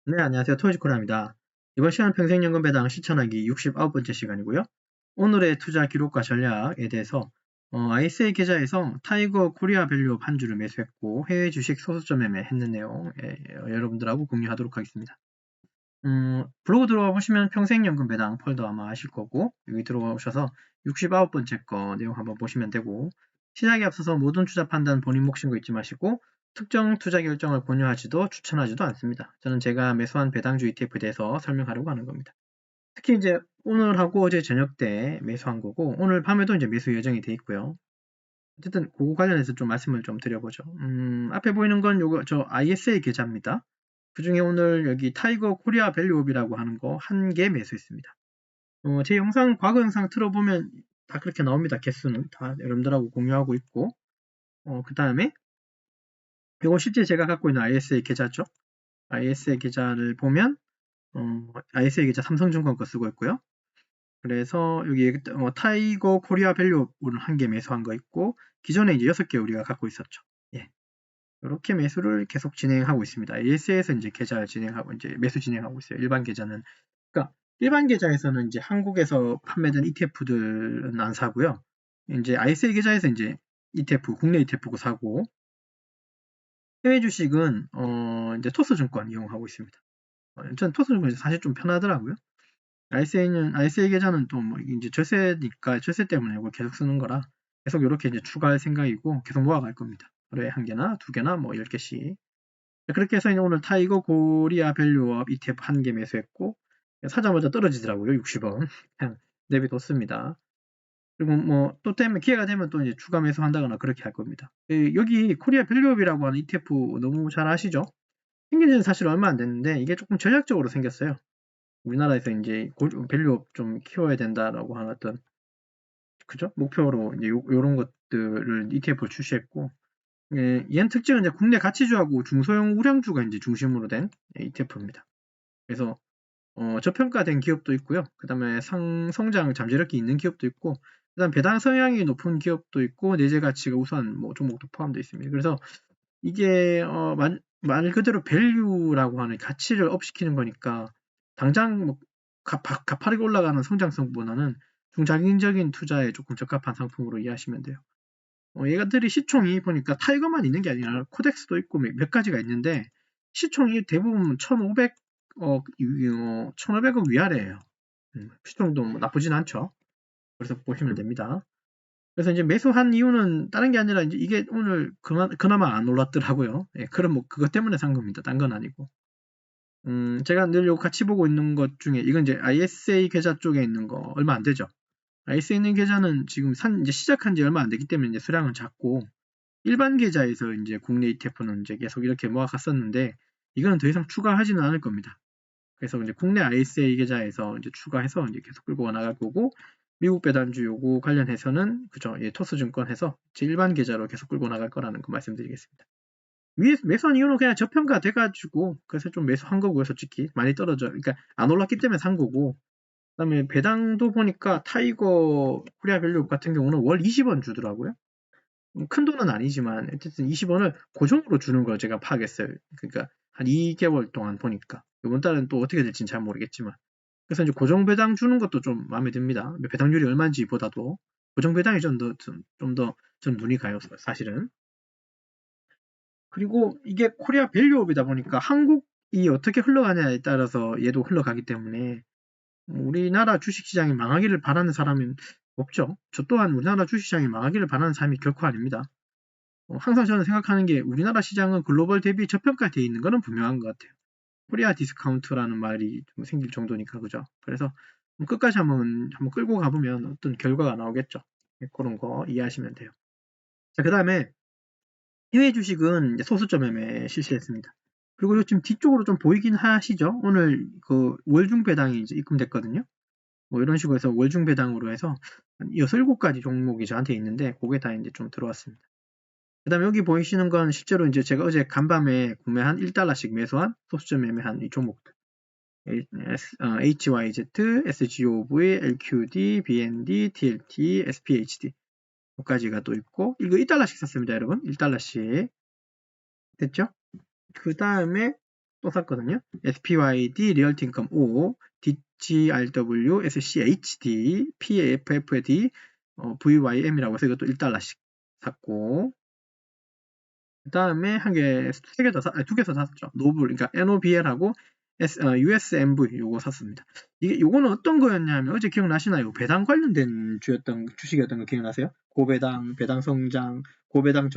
네, 안녕하세요. 토이즈코리아입니다. 이번 시간은 평생연금 배당 실천하기 69번째 시간이고요. 오늘의 투자 기록과 전략에 대해서 ISA 계좌에서 타이거 코리아 밸류업 한 주를 매수했고 해외 주식 소수점 매매 했는 내용 여러분들하고 공유하도록 하겠습니다. 블로그 들어와 보시면 평생연금 배당 폴더 아마 아실 거고 여기 들어와 오셔서 69번째 거 내용 한번 보시면 되고 시작에 앞서서 모든 투자 판단 본인 몫인 거 잊지 마시고 특정 투자 결정을 권유하지도 추천하지도 않습니다. 저는 제가 매수한 배당주 ETF에 대해서 설명하려고 하는 겁니다. 특히 이제 오늘하고 어제 저녁 때 매수한 거고 오늘 밤에도 이제 매수 예정이 돼 있고요. 어쨌든 그거 관련해서 좀 말씀을 좀 드려보죠. 앞에 보이는 건 요거 저 ISA 계좌입니다. 그 중에 오늘 여기 타이거 코리아 밸류업이라고 하는 거 한 개 매수했습니다. 제 영상, 과거 영상 틀어보면 다 그렇게 나옵니다. 개수는 다 여러분들하고 공유하고 있고, 그 다음에 이거 실제 제가 갖고 있는 ISA 계좌죠. ISA 계좌를 보면, ISA 계좌 삼성증권 거 쓰고 있고요. 그래서 여기 타이거 코리아 밸류업을 한 개 매수한 거 있고, 기존에 이제 6개 우리가 갖고 있었죠. 예. 이렇게 매수를 계속 진행하고 있습니다. ISA에서 이제 계좌를 진행하고, 이제 매수 진행하고 있어요. 일반 계좌는. 그러니까 일반 계좌에서는 이제 한국에서 판매된 ETF들은 안 사고요. 이제 ISA 계좌에서 이제 ETF, 국내 ETF고 사고, 해외 주식은 이제 토스증권 이용하고 있습니다. 전 토스증권이 사실 좀 편하더라고요. ISA 계좌는 또 뭐 이제 절세니까 절세 때문에 이걸 계속 쓰는 거라 계속 이렇게 이제 추가할 생각이고 계속 모아갈 겁니다. 하루에 한 개나 두 개나 뭐 10개씩. 그렇게 해서 오늘 타이거 코리아 밸류업 ETF 한 개 매수했고 사자마자 떨어지더라고요. 60원. 그냥 내비뒀습니다. 그리고 뭐 또 때문에 기회가 되면 또 이제 추가 매수한다거나 그렇게 할 겁니다. 여기 코리아 밸류업이라고 하는 ETF 너무 잘 아시죠? 생긴 지는 사실 얼마 안 됐는데 이게 조금 전략적으로 생겼어요. 우리나라에서 이제 밸류업 좀 키워야 된다라고 하는 어떤 그죠? 목표로 이제 요런 것들을 ETF를 출시했고 얘는 특징은 이제 국내 가치주하고 중소형 우량주가 이제 중심으로 된 ETF입니다. 그래서 저평가된 기업도 있고요. 그 다음에 성장 잠재력이 있는 기업도 있고, 그 다음 배당 성향이 높은 기업도 있고, 내재 가치가 우수한 뭐 종목도 포함되어 있습니다. 그래서 이게 말 그대로 밸류라고 하는 가치를 업시키는 거니까 당장 뭐 가파르게 올라가는 성장성보다는 중장기적인 투자에 조금 적합한 상품으로 이해하시면 돼요. 얘가들이 시총이 보니까 타이거만 있는 게 아니라 코덱스도 있고 몇 가지가 있는데 시총이 대부분 1,500억 위아래예요. 시총도 뭐 나쁘진 않죠. 그래서 보시면 됩니다. 그래서 이제 매수한 이유는 다른 게 아니라 이제 이게 오늘 그나마 안 올랐더라고요. 예, 그럼 뭐 그것 때문에 산 겁니다. 딴 건 아니고. 제가 늘 요 같이 보고 있는 것 중에 이건 이제 ISA 계좌 쪽에 있는 거 얼마 안 되죠. ISA 있는 계좌는 지금 이제 시작한 지 얼마 안 되기 때문에 이제 수량은 작고 일반 계좌에서 이제 국내 ETF는 이제 계속 이렇게 모아갔었는데 이거는 더 이상 추가하지는 않을 겁니다. 그래서 이제 국내 ISA 계좌에서 이제 추가해서 이제 계속 끌고 나갈 거고 미국 배당주 요구 관련해서는 그죠? 예, 토스증권 해서 일반 계좌로 계속 끌고 나갈 거라는 거 말씀드리겠습니다. 매수한 이유는 그냥 저평가 돼가지고 그래서 좀 매수한 거고요, 솔직히 많이 떨어져. 그러니까 안 올랐기 때문에 산 거고. 그다음에 배당도 보니까 타이거 코리아 밸류 같은 경우는 월 20원 주더라고요. 큰 돈은 아니지만 어쨌든 20원을 고정으로 주는 걸 제가 파악했어요. 그러니까 한 2개월 동안 보니까 이번 달은 또 어떻게 될지는 잘 모르겠지만 그래서 이제 고정 배당 주는 것도 좀 마음에 듭니다. 배당률이 얼마인지 보다도 고정 배당이 좀 더 전 눈이 가요, 사실은. 그리고 이게 코리아 밸류업이다 보니까 한국이 어떻게 흘러가냐에 따라서 얘도 흘러가기 때문에 우리나라 주식시장이 망하기를 바라는 사람은 없죠. 저 또한 우리나라 주식시장이 망하기를 바라는 사람이 결코 아닙니다. 항상 저는 생각하는 게 우리나라 시장은 글로벌 대비 저평가되어 있는 것은 분명한 것 같아요. 코리아 디스카운트라는 말이 좀 생길 정도니까 그죠. 그래서 끝까지 한번 끌고 가보면 어떤 결과가 나오겠죠. 그런 거 이해하시면 돼요. 자, 그 다음에 해외 주식은 이제 소수점 매매 실시했습니다. 그리고 지금 뒤쪽으로 좀 보이긴 하시죠? 오늘 그 월중 배당이 이제 입금됐거든요. 뭐 이런 식으로 해서 월중 배당으로 해서 한 6, 7가지 종목이 저한테 있는데 그게 다 이제 좀 들어왔습니다. 그 다음에 여기 보이시는 건 실제로 이제 제가 어제 간밤에 구매한 1달러씩 매수한 소수점 매매한 이 종목들. HYZ, SGOV, LQD, BND, TLT, SPHD. 여기까지가 또 있고, 이거 1달러씩 샀습니다, 여러분. 1달러씩. 됐죠? 그 다음에 또 샀거든요. SPYD, 리얼티 인컴 5, DGRW, SCHD, PFFD, VYM이라고 해서 이것도 1달러씩 샀고, 그 다음에 두 개 더 샀죠. 노블, 그러니까 NOBL하고 USMV 요거 샀습니다. 요거는 어떤 거였냐면 어제 기억나시나요? 배당 관련된 주식이었던 거 기억나세요? 고배당, 배당 성장, 고배당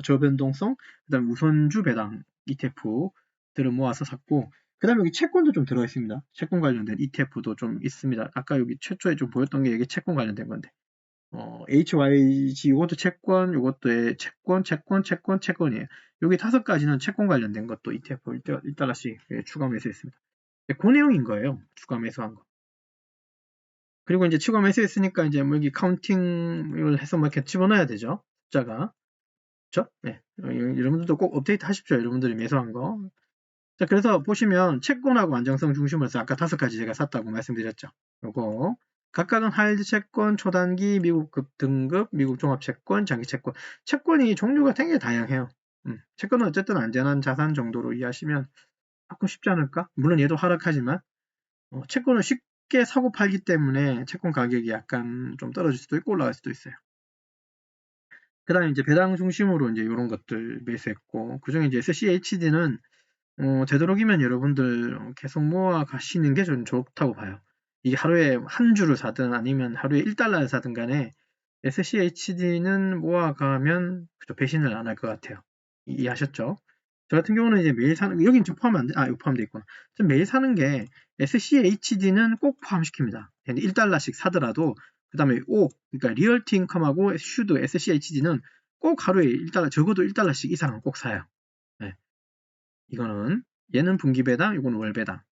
저변동성, 그 다음에 우선주 배당 ETF들을 모아서 샀고, 그 다음에 여기 채권도 좀 들어있습니다. 채권 관련된 ETF도 좀 있습니다. 아까 여기 최초에 좀 보였던 게 이게 채권 관련된 건데. HYG 요것도 채권, 요것도 채권이에요. 여기 5가지는 채권 관련된 것도 ETF 1달러씩 추가 매수했습니다. 그 내용인 거예요. 추가 매수한 거. 그리고 이제 추가 매수했으니까 이제 뭐 여기 카운팅을 해서 막 이렇게 집어넣어야 되죠. 숫자가. 그렇죠? 네. 여러분들도 꼭 업데이트 하십시오. 여러분들이 매수한 거. 자, 그래서 보시면 채권하고 안정성 중심으로 해서 아까 5가지 제가 샀다고 말씀드렸죠. 요거. 각각은 하이드 채권, 초단기, 미국 등급, 미국 종합채권, 장기채권. 채권이 종류가 되게 다양해요. 채권은 어쨌든 안전한 자산 정도로 이해하시면 조금 쉽지 않을까? 물론 얘도 하락하지만 채권은 쉽게 사고 팔기 때문에 채권 가격이 약간 좀 떨어질 수도 있고 올라갈 수도 있어요. 그 다음에 이제 배당 중심으로 이제 이런 것들 매수했고, 그 중에 이제 SCHD는 되도록이면 여러분들 계속 모아 가시는 게 좀 좋다고 봐요. 이게 하루에 한 주를 사든 아니면 하루에 1달러를 사든 간에 SCHD는 모아가면 배신을 안 할 것 같아요. 이해하셨죠? 저 같은 경우는 이제 매일 사는, 여긴 좀 포함 안 돼, 여기 포함되어 있구나. 좀 매일 사는 게 SCHD는 꼭 포함시킵니다. 1달러씩 사더라도, 그 다음에 그러니까 리얼티 인컴하고 슈드 SCHD는 꼭 하루에 1달러, 적어도 1달러씩 이상은 꼭 사요. 네. 이거는 얘는 분기배당, 이건 월배당.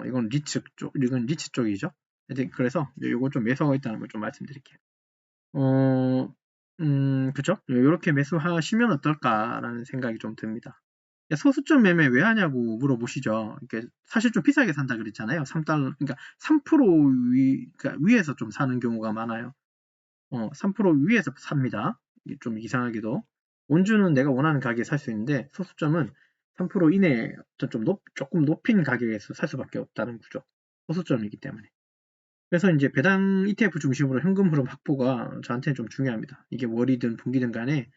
이건 리츠 쪽이죠. 그래서 이거 좀 매수하고 있다는 걸 좀 말씀드릴게요. 그죠? 이렇게 매수하시면 어떨까라는 생각이 좀 듭니다. 소수점 매매 왜 하냐고 물어보시죠. 사실 좀 비싸게 산다 그랬잖아요. 3달러, 그러니까 3% 그러니까 위에서 좀 사는 경우가 많아요. 3% 위에서 삽니다. 좀 이상하게도. 원주는 내가 원하는 가격에 살 수 있는데 소수점은 3% 이내에 조금 높인 가격에서 살 수밖에 없다는 구조. 소수점이기 때문에. 그래서 이제 배당 ETF 중심으로 현금 흐름 확보가 저한테는 좀 중요합니다. 이게 월이든 분기든 간에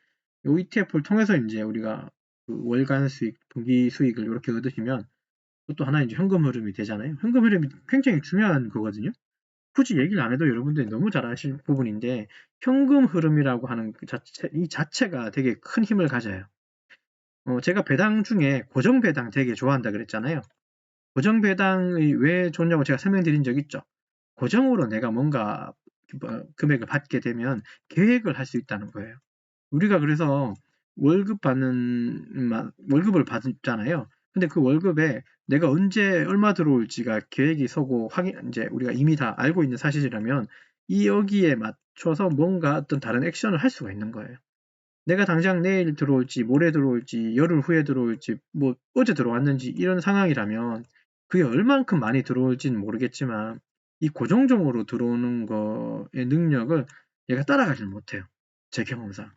이 ETF를 통해서 이제 우리가 그 월간 수익, 분기 수익을 이렇게 얻으시면 그것도 하나의 이제 현금 흐름이 되잖아요. 현금 흐름이 굉장히 중요한 거거든요. 굳이 얘기를 안 해도 여러분들이 너무 잘 아실 부분인데 현금 흐름이라고 하는 이 자체가 되게 큰 힘을 가져요. 제가 배당 중에 고정 배당 되게 좋아한다 그랬잖아요. 고정 배당이 왜 좋냐고 제가 설명드린 적 있죠. 고정으로 내가 뭔가 금액을 받게 되면 계획을 할 수 있다는 거예요. 우리가 그래서 월급을 받잖아요. 근데 그 월급에 내가 언제 얼마 들어올지가 계획이 서고 이제 우리가 이미 다 알고 있는 사실이라면 여기에 맞춰서 뭔가 어떤 다른 액션을 할 수가 있는 거예요. 내가 당장 내일 들어올지, 모레 들어올지, 열흘 후에 들어올지, 뭐 어제 들어왔는지 이런 상황이라면 그게 얼만큼 많이 들어올지는 모르겠지만 이 고정적으로 들어오는 거의 능력을 얘가 따라가질 못해요. 제 경험상.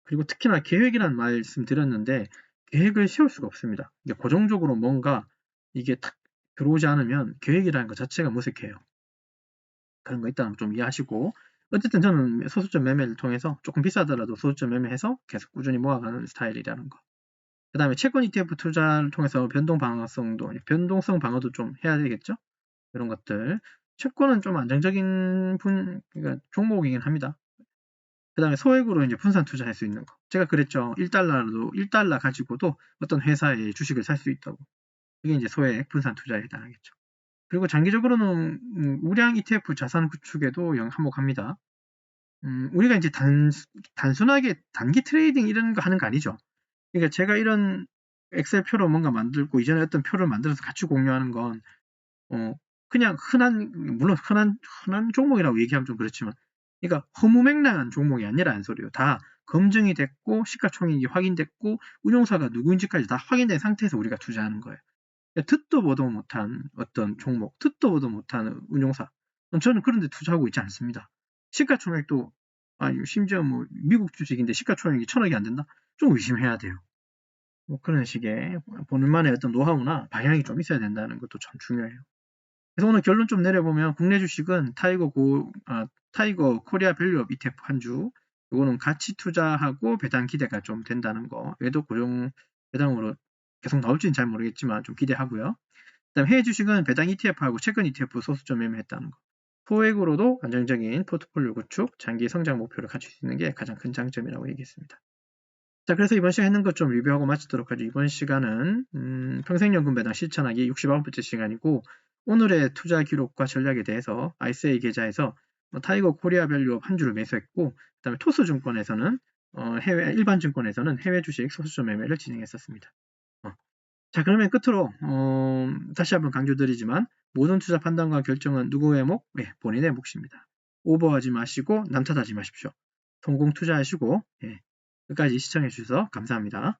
그리고 특히나 계획이란 말씀 드렸는데 계획을 세울 수가 없습니다. 이게 고정적으로 뭔가 이게 탁 들어오지 않으면 계획이라는 것 자체가 무색해요. 그런 거 일단 좀 이해하시고 어쨌든 저는 소수점 매매를 통해서 조금 비싸더라도 소수점 매매해서 계속 꾸준히 모아가는 스타일이라는 거. 그 다음에 채권 ETF 투자를 통해서 변동성 방어도 좀 해야 되겠죠? 이런 것들. 채권은 좀 안정적인 그러니까 종목이긴 합니다. 그 다음에 소액으로 이제 분산 투자할 수 있는 거. 제가 그랬죠. 1달러 가지고도 어떤 회사의 주식을 살 수 있다고. 이게 이제 소액 분산 투자에 해당하겠죠. 그리고 장기적으로는 우량 ETF 자산 구축에도 한몫합니다. 우리가 이제 단순하게 단기 트레이딩 이런 거 하는 거 아니죠. 그러니까 제가 이런 엑셀표로 뭔가 만들고 이전에 어떤 표를 만들어서 같이 공유하는 건 그냥 물론 흔한 종목이라고 얘기하면 좀 그렇지만 그러니까 허무맹랑한 종목이 아니라는 소리예요. 다 검증이 됐고 시가총액이 확인됐고 운용사가 누구인지까지 다 확인된 상태에서 우리가 투자하는 거예요. 듣도 보도 못한 어떤 종목, 듣도 보도 못한 운용사. 저는 그런 데 투자하고 있지 않습니다. 시가총액도 심지어 뭐 미국 주식인데 시가총액이 1,000억이 안 된다? 좀 의심해야 돼요. 뭐 그런 식의 본인만의 어떤 노하우나 방향이 좀 있어야 된다는 것도 참 중요해요. 그래서 오늘 결론 좀 내려보면 국내 주식은 타이거 코리아 밸류업 ETF 한 주, 이거는 가치 투자하고 배당 기대가 좀 된다는 거, 얘도 고정 배당으로 계속 나올지는 잘 모르겠지만 좀 기대하고요. 그다음 해외 주식은 배당 ETF하고 채권 ETF 소수점 매매했다는 거. 소액으로도 안정적인 포트폴리오 구축, 장기 성장 목표를 갖출 수 있는 게 가장 큰 장점이라고 얘기했습니다. 자, 그래서 이번 시간 했는 것 좀 리뷰하고 마치도록 하죠. 이번 시간은 평생연금 배당 실천하기 69번째 시간이고, 오늘의 투자 기록과 전략에 대해서 ICA 계좌에서 타이거 코리아 밸류업 한 주를 매수했고, 그다음에 토스증권에서는 일반 증권에서는 해외 주식 소수점 매매를 진행했었습니다. 자, 그러면 끝으로 다시 한번 강조드리지만 모든 투자 판단과 결정은 누구의 몫? 네, 본인의 몫입니다. 오버하지 마시고 남 탓하지 마십시오. 성공 투자하시고 끝까지 시청해 주셔서 감사합니다.